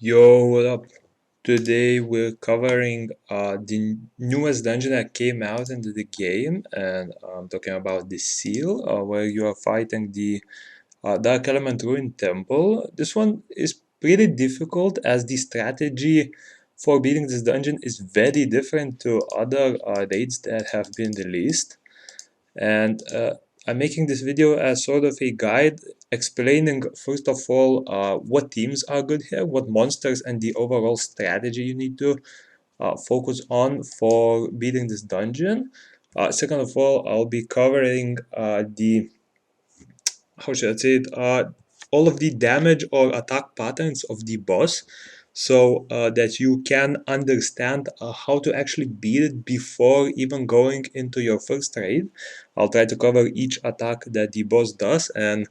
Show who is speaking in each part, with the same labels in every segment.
Speaker 1: Yo, what up? Today we're covering the newest dungeon that came out into the game, and I'm talking about the Seal, where you are fighting the Dark Element Ruined Temple. This one is pretty difficult as the strategy for beating this dungeon is very different to other raids that have been released. And I'm making this video as sort of a guide explaining, first of all, what teams are good here, what monsters and the overall strategy you need to focus on for beating this dungeon. Second of all, I'll be covering how should I say it, all of the damage or attack patterns of the boss so that you can understand how to actually beat it before even going into your first raid. I'll try to cover each attack that the boss does and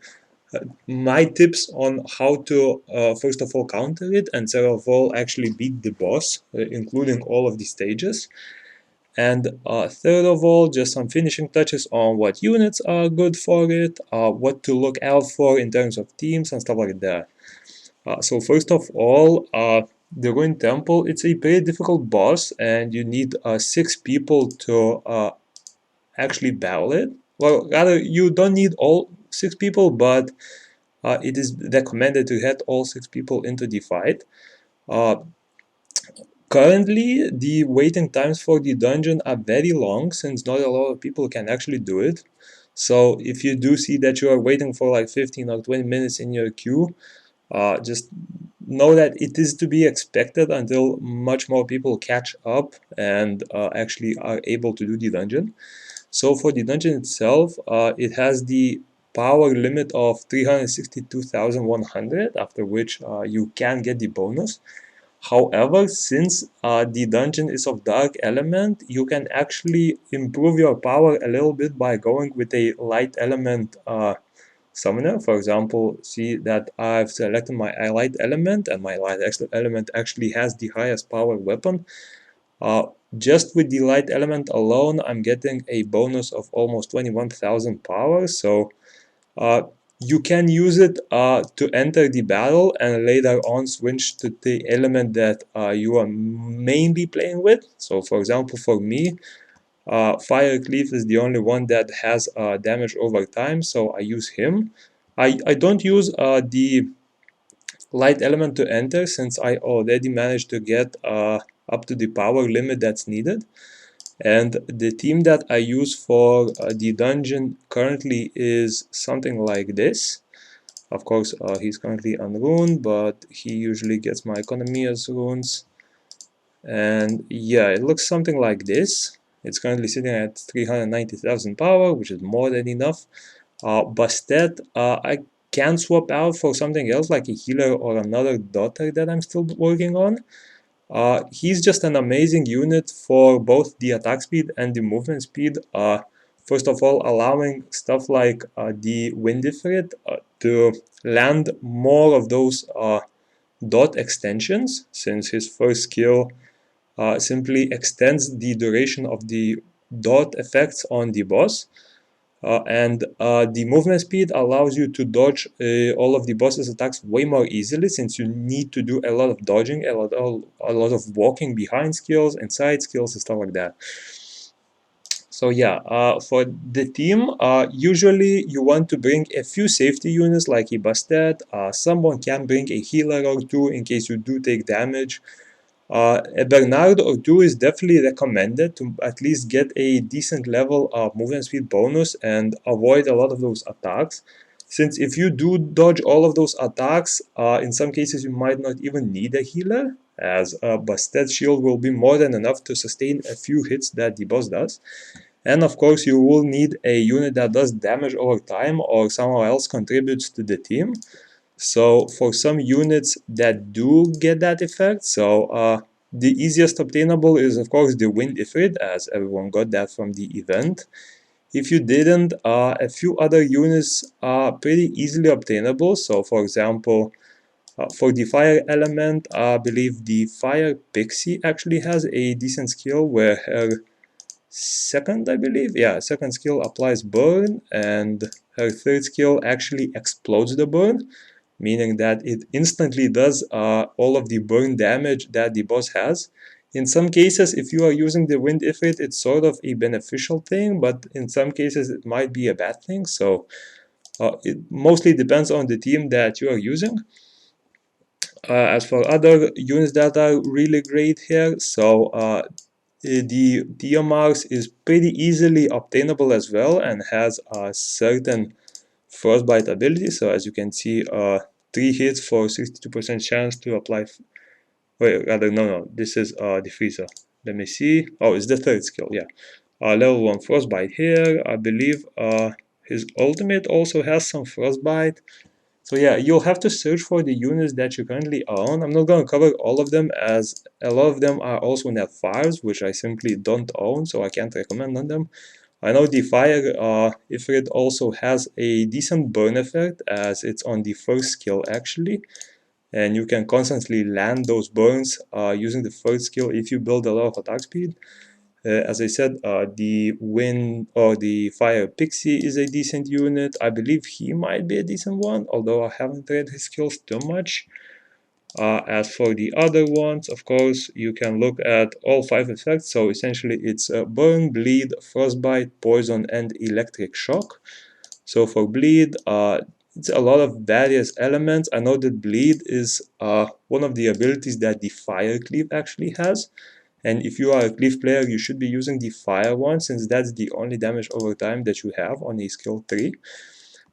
Speaker 1: my tips on how to first of all counter it and second of all actually beat the boss, including all of the stages. And third of all, just some finishing touches on what units are good for it, what to look out for in terms of teams and stuff like that. So first of all, the Ruined Temple, it's a pretty difficult boss and you need 6 people to actually battle it. Well, rather, you don't need all 6 people, but it is recommended to get all 6 people into the fight. Uh, Currently, the waiting times for the dungeon are very long since not a lot of people can actually do it. So if you do see that you are waiting for like 15 or 20 minutes in your queue, just know that it is to be expected until much more people catch up and actually are able to do the dungeon. So for the dungeon itself, it has the power limit of 362,100, after which you can get the bonus. However, since the dungeon is of dark element, you can actually improve your power a little bit by going with a light element summoner. For example, see that I've selected my light element and my light element actually has the highest power weapon. Just with the light element alone, I'm getting a bonus of almost 21,000 power. So uh, you can use it to enter the battle and later on switch to the element that you are mainly playing with. So for example, for me, Fire Cleave is the only one that has damage over time, so I use him. I don't use the light element to enter since I already managed to get up to the power limit that's needed. And the team that I use for the dungeon currently is something like this. Of course, he's currently unruined, but he usually gets my economy as runes. And yeah, it looks something like this. It's currently sitting at 390,000 power, which is more than enough. Bastet, I can swap out for something else like a healer or another daughter that I'm still working on. He's just an amazing unit for both the attack speed and the movement speed. First of all, allowing stuff like the Wind Ifrit to land more of those dot extensions, since his first skill simply extends the duration of the dot effects on the boss. And the movement speed allows you to dodge all of the boss's attacks way more easily, since you need to do a lot of dodging, a lot of walking behind skills and side skills and stuff like that. So yeah, for the team, usually you want to bring a few safety units like a Bastet. Someone can bring a healer or two in case you do take damage. A Bernard or two is definitely recommended to at least get a decent level of movement speed bonus and avoid a lot of those attacks. Since if you do dodge all of those attacks, in some cases you might not even need a healer, as a Bastet shield will be more than enough to sustain a few hits that the boss does. And of course you will need a unit that does damage over time or someone else contributes to the team. So for some units that do get that effect, so the easiest obtainable is of course the Wind Ifrit, as everyone got that from the event. If you didn't, a few other units are pretty easily obtainable. So for example, for the fire element, I believe the Fire Pixie actually has a decent skill where her second, I believe, yeah, second skill applies burn and her third skill actually explodes the burn, meaning that it instantly does all of the burn damage that the boss has. In some cases, if you are using the Wind Ifrit, it's sort of a beneficial thing, but in some cases it might be a bad thing. So it mostly depends on the team that you are using. As for other units that are really great here, so the Diamars is pretty easily obtainable as well and has a certain frostbite ability. So as you can see, 3 hits for 62% chance to apply. Wait, rather, no, this is the freezer. Let me see. Oh, it's the third skill, yeah. Level 1 frostbite here. I believe his ultimate also has some frostbite. So yeah, you'll have to search for the units that you currently own. I'm not going to cover all of them, as a lot of them are also net 5s, which I simply don't own, so I can't recommend on them. I know the fire Ifrit also has a decent burn effect, as it's on the first skill actually, and you can constantly land those burns using the first skill if you build a lot of attack speed. As I said, the wind or the fire pixie is a decent unit. I believe he might be a decent one, although I haven't read his skills too much. As for the other ones, of course, you can look at all 5 effects. So essentially it's burn, bleed, frostbite, poison, and electric shock. So for bleed, it's a lot of various elements. I know that bleed is one of the abilities that the fire cleave actually has. And if you are a cleave player, you should be using the fire one, since that's the only damage over time that you have on a skill 3.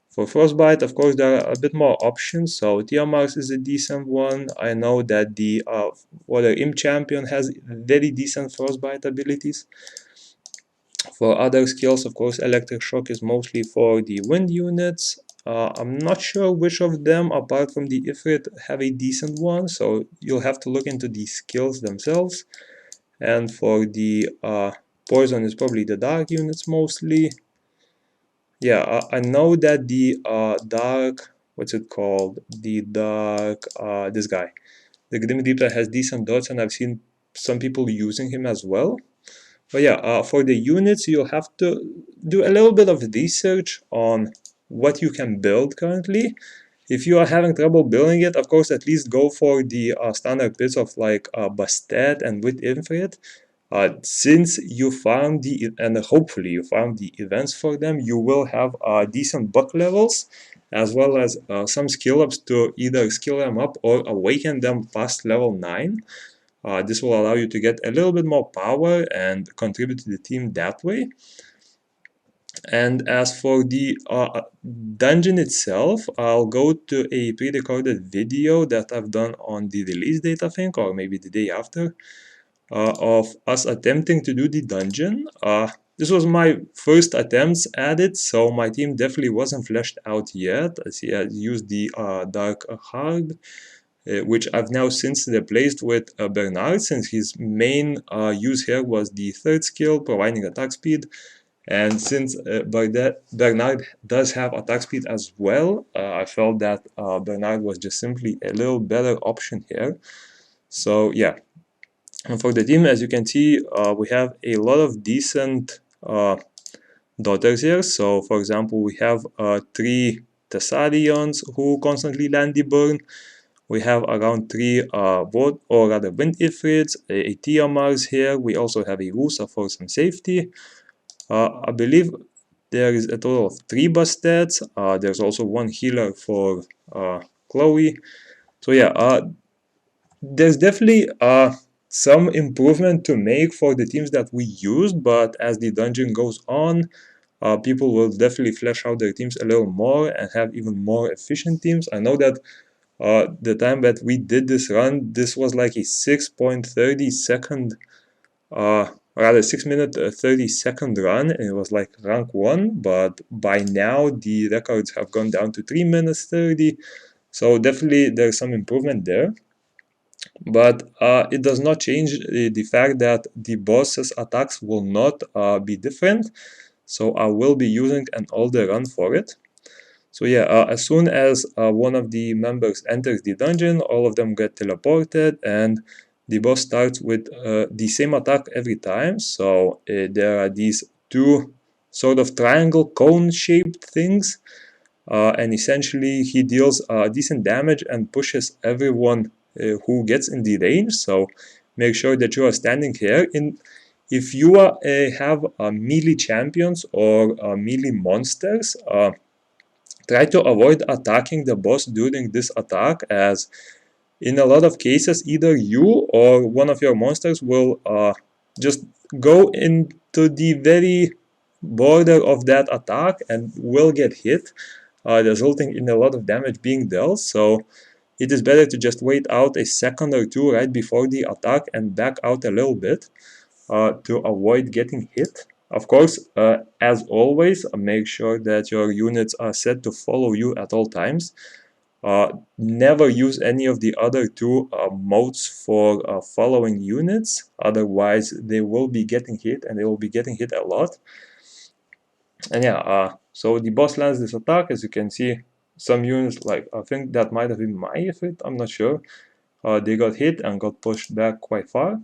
Speaker 1: For Frostbite, of course, there are a bit more options. So Tiamar's is a decent one. I know that the Water Imp champion has very decent Frostbite abilities. For other skills, of course, Electric Shock is mostly for the wind units. I'm not sure which of them, apart from the Ifrit, have a decent one, so you'll have to look into the skills themselves. And for the poison is probably the dark units mostly. Yeah, I know that the dark, what's it called? The dark, this guy. The Grim Reaper has decent dots, and I've seen some people using him as well. But yeah, for the units, you'll have to do a little bit of research on what you can build currently. If you are having trouble building it, of course, at least go for the standard bits of like Bastet and with Infrared. Since you found and hopefully you found the events for them, you will have decent buck levels, as well as some skill ups to either skill them up or awaken them past level 9. This will allow you to get a little bit more power and contribute to the team that way. And as for the dungeon itself, I'll go to a pre-recorded video that I've done on the release date, I think, or maybe the day after, of us attempting to do the dungeon. This was my first attempts at it, so my team definitely wasn't fleshed out yet. I see I used the Dark Hard, which I've now since replaced with Bernard, since his main use here was the third skill, providing attack speed. And since Bernard does have attack speed as well, I felt that Bernard was just simply a little better option here. So yeah, and for the team, as you can see, we have a lot of decent daughters here. So for example, we have 3 Tessarions who constantly land the burn. We have around 3 Wind Ifrits, a Tiamars here. We also have a Rusa for some safety. I believe there is a total of 3 Bastets. There's also 1 healer for Chloe. So yeah, there's definitely some improvement to make for the teams that we used, but as the dungeon goes on, people will definitely flesh out their teams a little more and have even more efficient teams. I know that the time that we did this run, this was like a 6.30 second rather 6-minute 30-second run, and it was like rank 1, but by now the records have gone down to 3 minutes 30, so definitely there's some improvement there. But it does not change the fact that the boss's attacks will not be different, so I will be using an older run for it. So yeah, as soon as one of the members enters the dungeon, all of them get teleported, and the boss starts with the same attack every time. So there are these 2 sort of triangle cone shaped things. and essentially he deals decent damage and pushes everyone who gets in the range. So make sure that you are standing here. If you have melee champions or melee monsters, try to avoid attacking the boss during this attack, as in a lot of cases either you or one of your monsters will just go into the very border of that attack and will get hit, resulting in a lot of damage being dealt. So it is better to just wait out a second or two right before the attack and back out a little bit to avoid getting hit. Of course, as always, make sure that your units are set to follow you at all times. Never use any of the other two modes for following units, otherwise they will be getting hit, and they will be getting hit a lot. And yeah, so the boss lands this attack. As you can see, some units, like I think that might have been my effect, I'm not sure, they got hit and got pushed back quite far.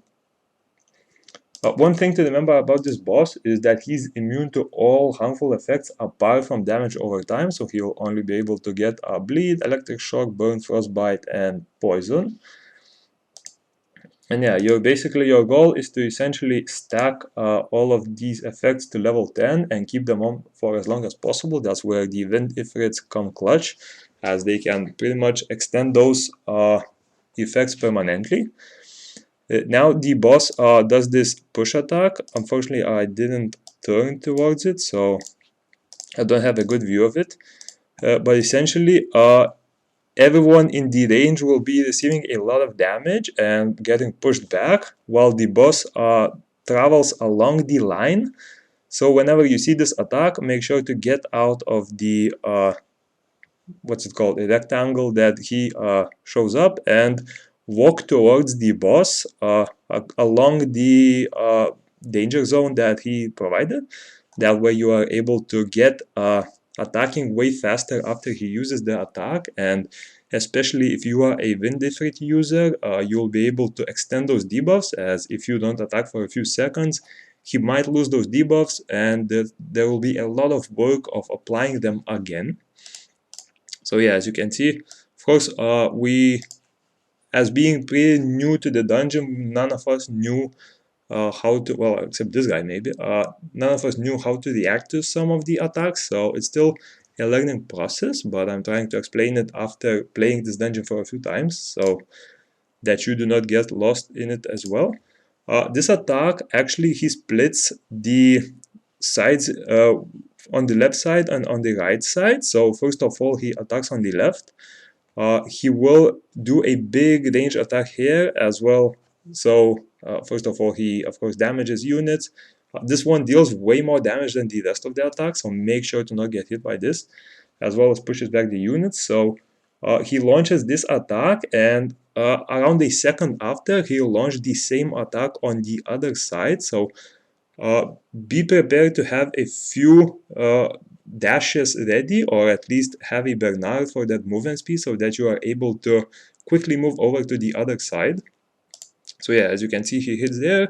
Speaker 1: One thing to remember about this boss is that he's immune to all harmful effects apart from damage over time, so he'll only be able to get bleed, electric shock, burn, frostbite, and poison. And yeah, your goal is to essentially stack all of these effects to level 10 and keep them on for as long as possible. That's where the Wind Ifrits come clutch, as they can pretty much extend those effects permanently. Now the boss does this push attack. Unfortunately, I didn't turn towards it, so I don't have a good view of it. But essentially, everyone in the range will be receiving a lot of damage and getting pushed back, while the boss travels along the line. So whenever you see this attack, make sure to get out of the what's it called, a rectangle that he shows up, and walk towards the boss along the danger zone that he provided. That way you are able to get attacking way faster after he uses the attack, and especially if you are a Wind Ifrit user, you'll be able to extend those debuffs, as if you don't attack for a few seconds, he might lose those debuffs, and there will be a lot of work of applying them again. So yeah, as you can see, of course, as being pretty new to the dungeon, none of us knew how to, well, except this guy maybe, none of us knew how to react to some of the attacks, so it's still a learning process, but I'm trying to explain it after playing this dungeon for a few times, so that you do not get lost in it as well. This attack, actually, he splits the sides on the left side and on the right side. So first of all, he attacks on the left. He will do a big range attack here as well. So first of all, he of course damages units. This one deals way more damage than the rest of the attacks, so make sure to not get hit by this, as well as pushes back the units. So he launches this attack, and around a second after, he'll launch the same attack on the other side. So be prepared to have a few dashes ready, or at least have a Bernard for that movement speed, so that you are able to quickly move over to the other side. So yeah, as you can see, he hits there,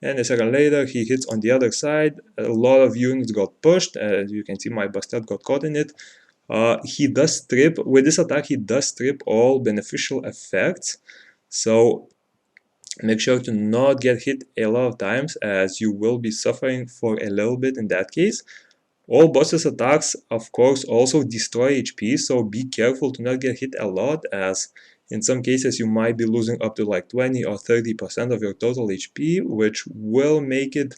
Speaker 1: and a second later he hits on the other side. A lot of units got pushed. As you can see, my Bastard got caught in it. He does strip, with this attack, he does strip all beneficial effects. So make sure to not get hit a lot of times, as you will be suffering for a little bit in that case. All bosses attacks, of course, also destroy HP, so be careful to not get hit a lot, as in some cases you might be losing up to like 20 or 30% of your total HP, which will make it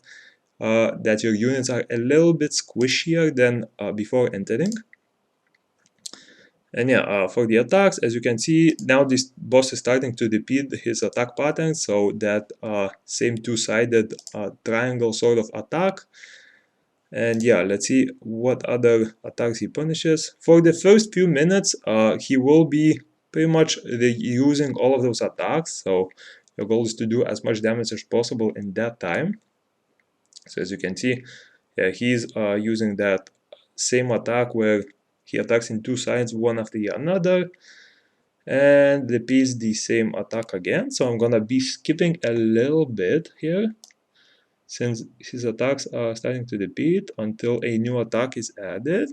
Speaker 1: that your units are a little bit squishier than before entering. And yeah, for the attacks, as you can see, now this boss is starting to repeat his attack pattern, so that same two-sided triangle sort of attack. And yeah, let's see what other attacks he punishes. For the first few minutes, he will be pretty much reusing all of those attacks, so your goal is to do as much damage as possible in that time. So as you can see, yeah, he's using that same attack where he attacks in two sides, one after the another, and repeats the same attack again. So I'm gonna be skipping a little bit here, since his attacks are starting to repeat until a new attack is added.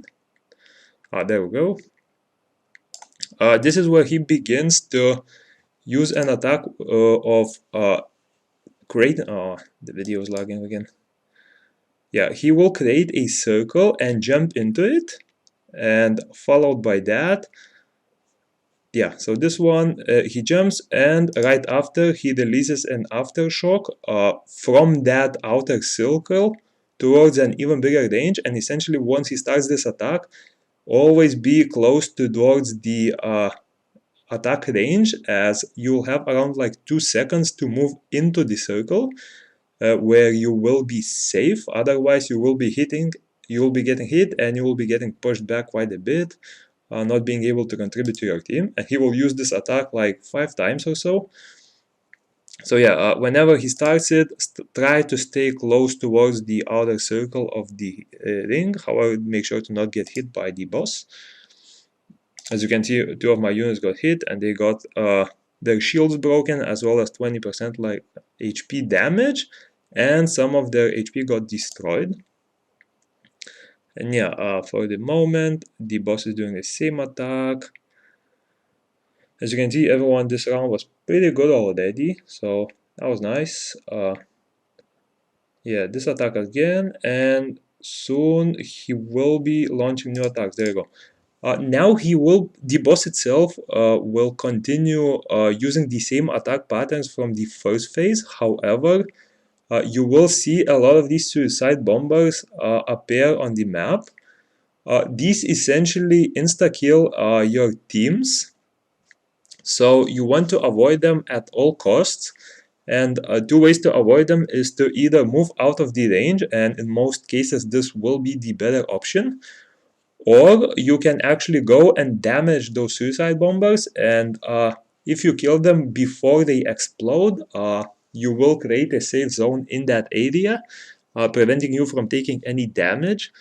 Speaker 1: There we go. This is where he begins to use an attack of create. The video is lagging again. Yeah, he will create a circle and jump into it, and followed by that, yeah, so this one, he jumps, and right after he releases an aftershock from that outer circle towards an even bigger range. And essentially, once he starts this attack, always be close towards the attack range, as you'll have around like 2 seconds to move into the circle, where you will be safe. Otherwise, you will be getting hit, and you will be getting pushed back quite a bit, not being able to contribute to your team. And he will use this attack like 5 times or so. So yeah, whenever he starts it, try to stay close towards the outer circle of the ring. However, make sure to not get hit by the boss. As you can see, 2 of my units got hit, and they got their shields broken, as well as 20% like HP damage, and some of their HP got destroyed. And yeah, for the moment, the boss is doing the same attack. As you can see, everyone this round was pretty good already, so that was nice. Yeah, this attack again, and soon he will be launching new attacks. There you go. Now the boss itself will continue using the same attack patterns from the first phase. However, you will see a lot of these suicide bombers appear on the map. These essentially insta-kill your teams, so you want to avoid them at all costs. And 2 ways to avoid them is to either move out of the range, and in most cases this will be the better option, or you can actually go and damage those suicide bombers, and if you kill them before they explode, you will create a safe zone in that area, preventing you from taking any damage.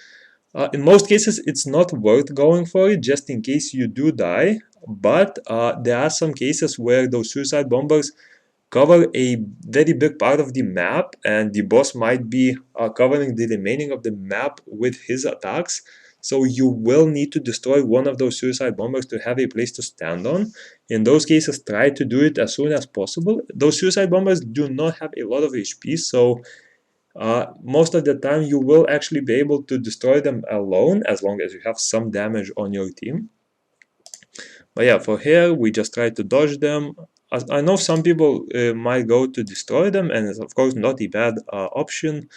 Speaker 1: In most cases, it's not worth going for it, just in case you do die, but there are some cases where those suicide bombers cover a very big part of the map, and the boss might be covering the remaining of the map with his attacks. So you will need to destroy one of those suicide bombers to have a place to stand on. In those cases, try to do it as soon as possible. Those suicide bombers do not have a lot of HP, so most of the time you will actually be able to destroy them alone, as long as you have some damage on your team. But yeah, for here, we just try to dodge them. I know some people might go to destroy them, and it's of course not a bad option.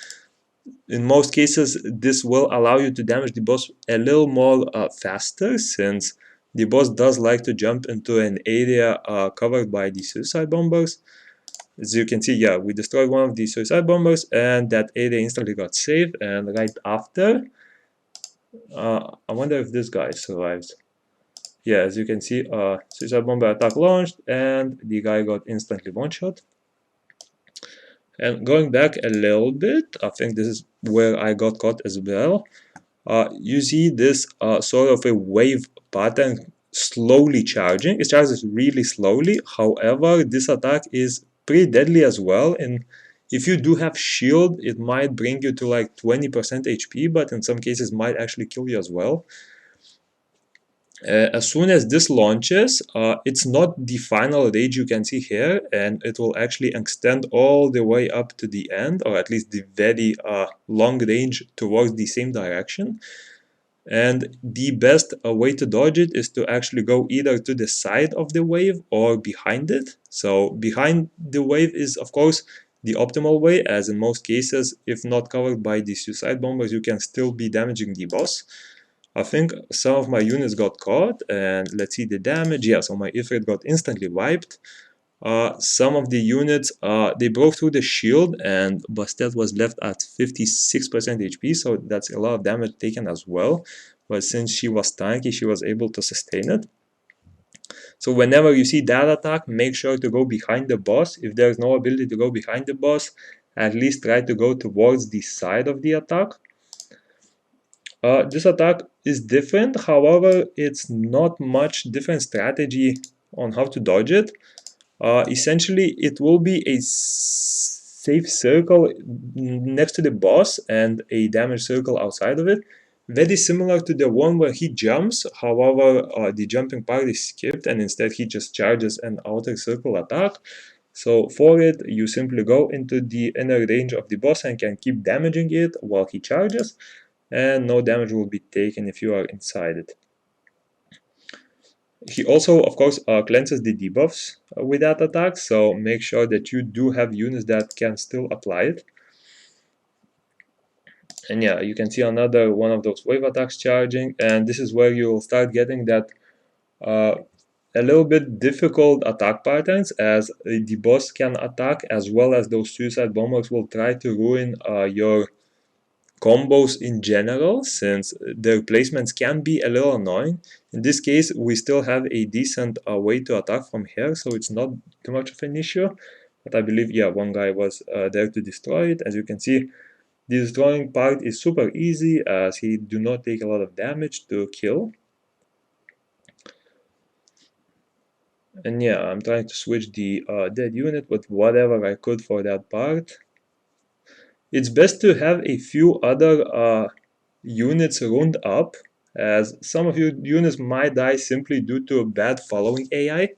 Speaker 1: In most cases, this will allow you to damage the boss a little more faster, since the boss does like to jump into an area covered by the suicide bombers. As you can see, yeah, we destroyed one of the suicide bombers, and that area instantly got saved. And right after, I wonder if this guy survives. Yeah, as you can see, suicide bomber attack launched, and the guy got instantly one-shot. And going back a little bit, I think this is where I got caught as well. You see this sort of a wave pattern slowly charging. It charges really slowly. However, this attack is pretty deadly as well. And if you do have shield, it might bring you to like 20% HP, but in some cases might actually kill you as well. As soon as this launches, it's not the final range you can see here, and it will actually extend all the way up to the end, or at least the very long range towards the same direction. And the best way to dodge it is to actually go either to the side of the wave or behind it. So behind the wave is of course the optimal way, as in most cases, if not covered by the suicide bombers, you can still be damaging the boss. I think some of my units got caught, and let's see the damage. Yeah, so my Ifrit got instantly wiped. Some of the units, they broke through the shield, and Bastet was left at 56% HP, so that's a lot of damage taken as well. But since she was tanky, she was able to sustain it. So whenever you see that attack, make sure to go behind the boss. If there's no ability to go behind the boss, at least try to go towards the side of the attack. This attack is different, however, it's not much different strategy on how to dodge it. Essentially, it will be a safe circle next to the boss and a damage circle outside of it. very similar to the one where he jumps. However, the jumping part is skipped, and instead he just charges an outer circle attack. So for it, you simply go into the inner range of the boss and can keep damaging it while he charges, and no damage will be taken if you are inside it. He also, of course, cleanses the debuffs with that attack, so make sure that you do have units that can still apply it. And yeah, you can see another one of those wave attacks charging, and this is where you'll start getting that a little bit difficult attack patterns, as the boss can attack as well as those suicide bombers will try to ruin your combos in general, since their placements can be a little annoying. In this case, we still have a decent way to attack from here, so it's not too much of an issue. But I believe, yeah, one guy was there to destroy it. As you can see, the destroying part is super easy, as he do not take a lot of damage to kill. And yeah, I'm trying to switch the dead unit with whatever I could for that part. It's best to have a few other units ruined up, as some of your units might die simply due to a bad following AI.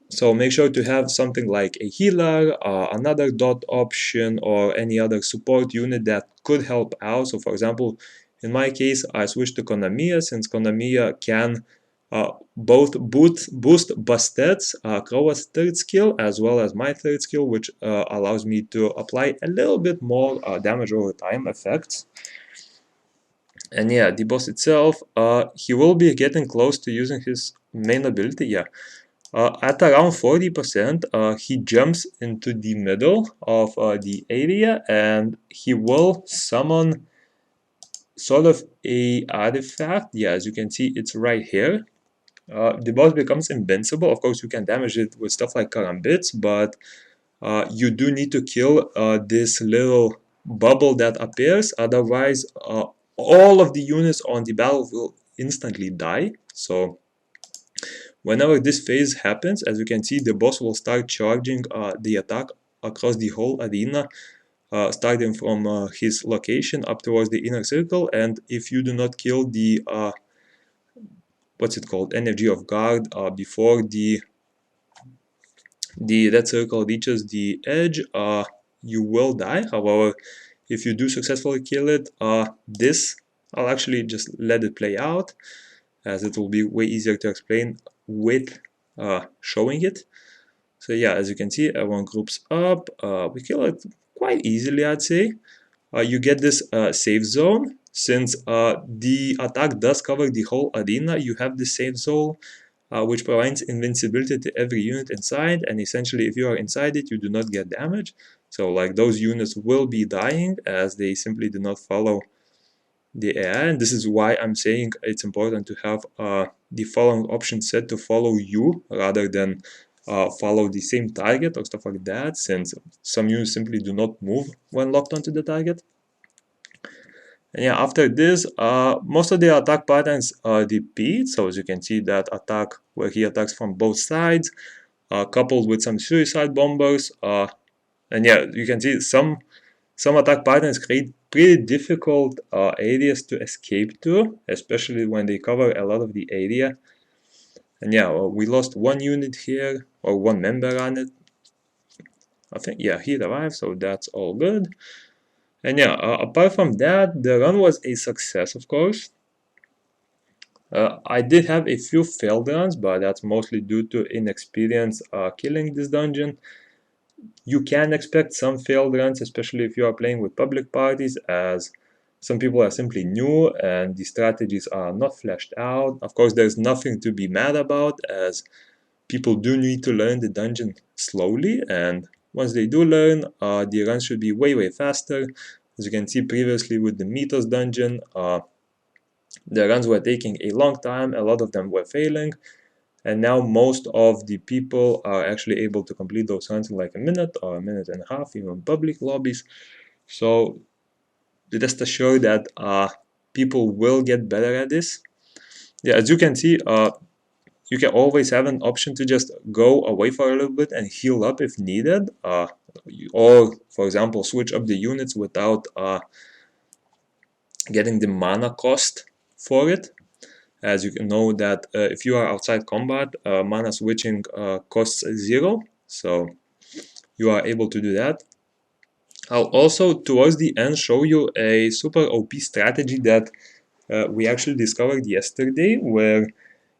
Speaker 1: So make sure to have something like a healer, another dot option, or any other support unit that could help out. So for example, in my case, I switched to Konamiya, since Konamiya can both boost Bastet's Kroa's third skill as well as my third skill, which allows me to apply a little bit more damage over time effects. And yeah, the boss itself, he will be getting close to using his main ability. Yeah, at around 40%, he jumps into the middle of the area, and he will summon sort of a artifact. Yeah, as you can see, it's right here. The boss becomes invincible. Of course, you can damage it with stuff like karambits, but you do need to kill this little bubble that appears. Otherwise, all of the units on the battle will instantly die. So whenever this phase happens, as you can see, the boss will start charging the attack across the whole arena, starting from his location up towards the inner circle. And if you do not kill the what's it called, energy of guard, before the red circle reaches the edge, you will die. However, if you do successfully kill it, this, I'll actually just let it play out, as it will be way easier to explain with showing it. So yeah, as you can see, everyone groups up. We kill it quite easily, I'd say. You get this safe zone. Since the attack does cover the whole arena, you have this safe zone, which provides invincibility to every unit inside, and essentially if you are inside it, you do not get damage. So like those units will be dying, as they simply do not follow the AI, and this is why I'm saying it's important to have the following option set to follow you rather than follow the same target or stuff like that, since some units simply do not move when locked onto the target. And yeah, after this, most of the attack patterns repeat. So as you can see, that attack where he attacks from both sides, coupled with some suicide bombers. And yeah, you can see some attack patterns create pretty difficult areas to escape to, especially when they cover a lot of the area. And yeah, we lost one unit here, or one member on it. I think, yeah, he arrived, so that's all good. And yeah, apart from that, the run was a success, of course. I did have a few failed runs, but that's mostly due to inexperience killing this dungeon. You can expect some failed runs, especially if you are playing with public parties, as some people are simply new and the strategies are not fleshed out. Of course, there's nothing to be mad about, as people do need to learn the dungeon slowly, and once they do learn, the runs should be way faster. As you can see previously with the Mythos dungeon, the runs were taking a long time, a lot of them were failing, and now most of the people are actually able to complete those runs in like a minute or a minute and a half, even public lobbies. So rest assured that people will get better at this. Yeah, as you can see, you can always have an option to just go away for a little bit and heal up if needed, or for example switch up the units without getting the mana cost for it. As you can know that if you are outside combat, mana switching costs 0, so you are able to do that. I'll also towards the end show you a super OP strategy that we actually discovered yesterday, where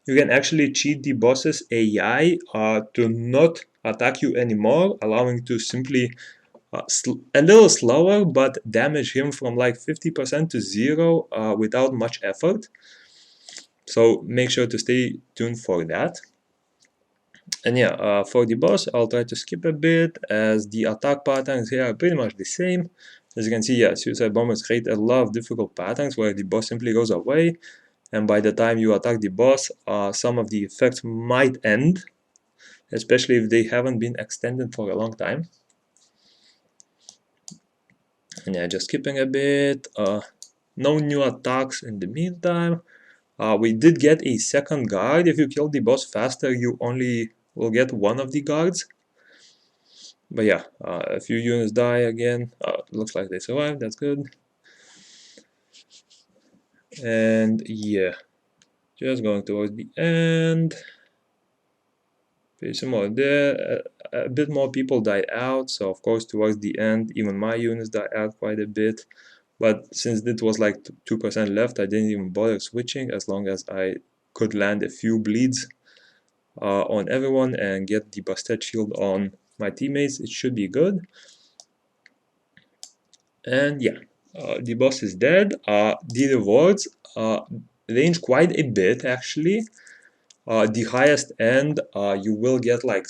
Speaker 1: you can actually cheat the boss's AI to not attack you anymore, allowing to simply a little slower, but damage him from like 50% to 0 without much effort. So make sure to stay tuned for that. And yeah, for the boss, I'll try to skip a bit, as the attack patterns here are pretty much the same. As you can see, yeah, suicide bombers create a lot of difficult patterns where the boss simply goes away, and by the time you attack the boss, some of the effects might end, especially if they haven't been extended for a long time. And yeah, just skipping a bit. No new attacks in the meantime. We did get a second guard. If you kill the boss faster, you only will get one of the guards. But yeah, a few units die again. Looks like they survived, that's good. And yeah, just going towards the end. Pretty similar there. A bit more people died out, so of course towards the end, even my units died out quite a bit. But since it was like 2% left, I didn't even bother switching, as long as I could land a few bleeds on everyone and get the Bastet shield on my teammates. It should be good. And yeah, the boss is dead. The rewards range quite a bit, actually. The highest end, you will get like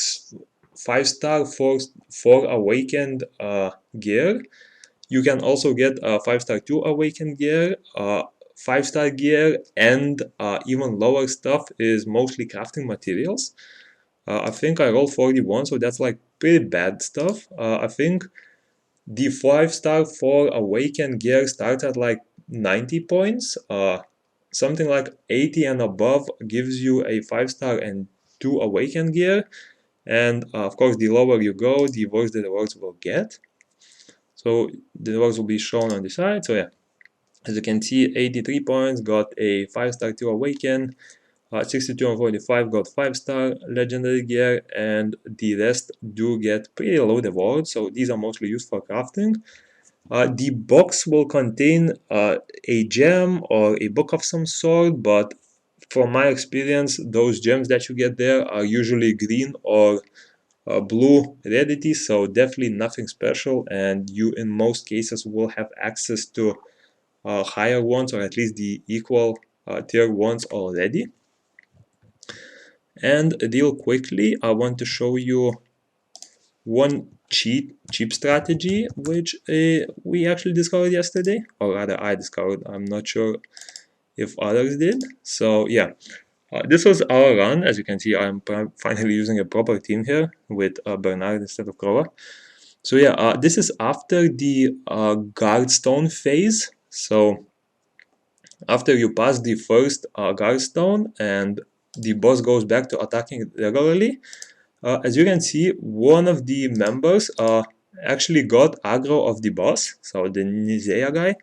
Speaker 1: 5-star for awakened gear. You can also get 5-star 2 awakened gear. 5-star gear and even lower stuff is mostly crafting materials. I think I rolled 41, so that's like pretty bad stuff. I think the 5-star for awakened gear starts at like 90 points. Something like 80 and above gives you a 5-star and 2 awakened gear. And of course, the lower you go, the worse the rewards will get. So the rewards will be shown on the side. So yeah, as you can see, 83 points got a 5-star 2 awaken. 62 and 45 got 5-star legendary gear, and the rest do get pretty low rewards. So these are mostly used for crafting. The box will contain a gem or a book of some sort, but from my experience, those gems that you get there are usually green or blue rarity, so definitely nothing special, and you in most cases will have access to higher ones, or at least the equal tier ones already. And real quickly, I want to show you one cheap strategy which we actually discovered yesterday, or rather I discovered. I'm not sure if others did. So yeah, this was our run. As you can see, I'm finally using a proper team here with Bernard instead of Krova. So yeah, this is after the guardstone phase. So after you pass the first guardstone and the boss goes back to attacking regularly, as you can see, one of the members actually got aggro of the boss, so the Nizea guy,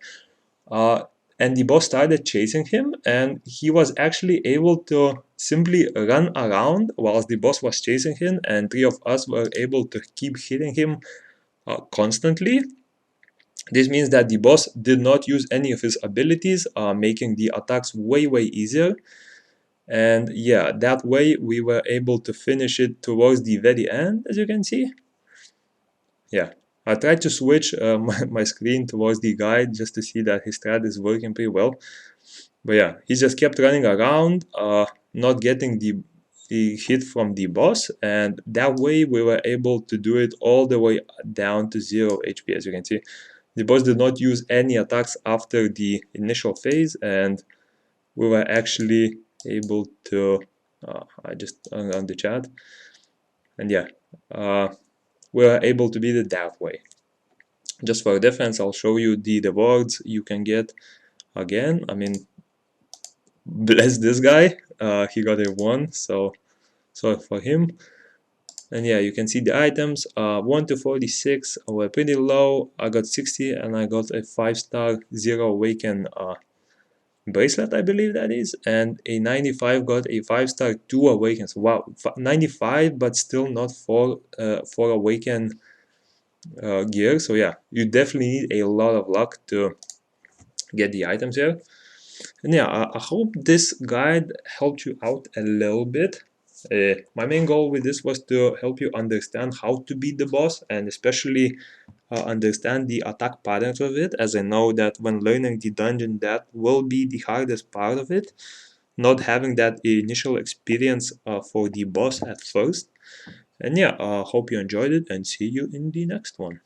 Speaker 1: and the boss started chasing him, and he was actually able to simply run around whilst the boss was chasing him, and 3 of us were able to keep hitting him constantly. This means that the boss did not use any of his abilities, making the attacks way easier. And yeah, that way we were able to finish it towards the very end, as you can see. Yeah, I tried to switch my screen towards the guide just to see that his strat is working pretty well. But yeah, he just kept running around, not getting the hit from the boss, and that way we were able to do it all the way down to 0 HP, as you can see. The boss did not use any attacks after the initial phase, and we were actually able to I just on the chat, and yeah, we were able to beat it that way. Just for defense, I'll show you the rewards you can get again. I mean, bless this guy, he got a 1, so sorry for him. And yeah, you can see the items 1 to 46 were pretty low. I got 60 and I got a 5-star Zero Awaken bracelet, I believe that is, and a 95 got a 5-star 2 Awakens. Wow, 95 but still not 4 Awaken gear. So yeah, you definitely need a lot of luck to get the items here. And yeah, I hope this guide helped you out a little bit. My main goal with this was to help you understand how to beat the boss, and especially understand the attack patterns of it, as I know that when learning the dungeon, that will be the hardest part of it, not having that initial experience for the boss at first. And yeah, hope you enjoyed it, and see you in the next one.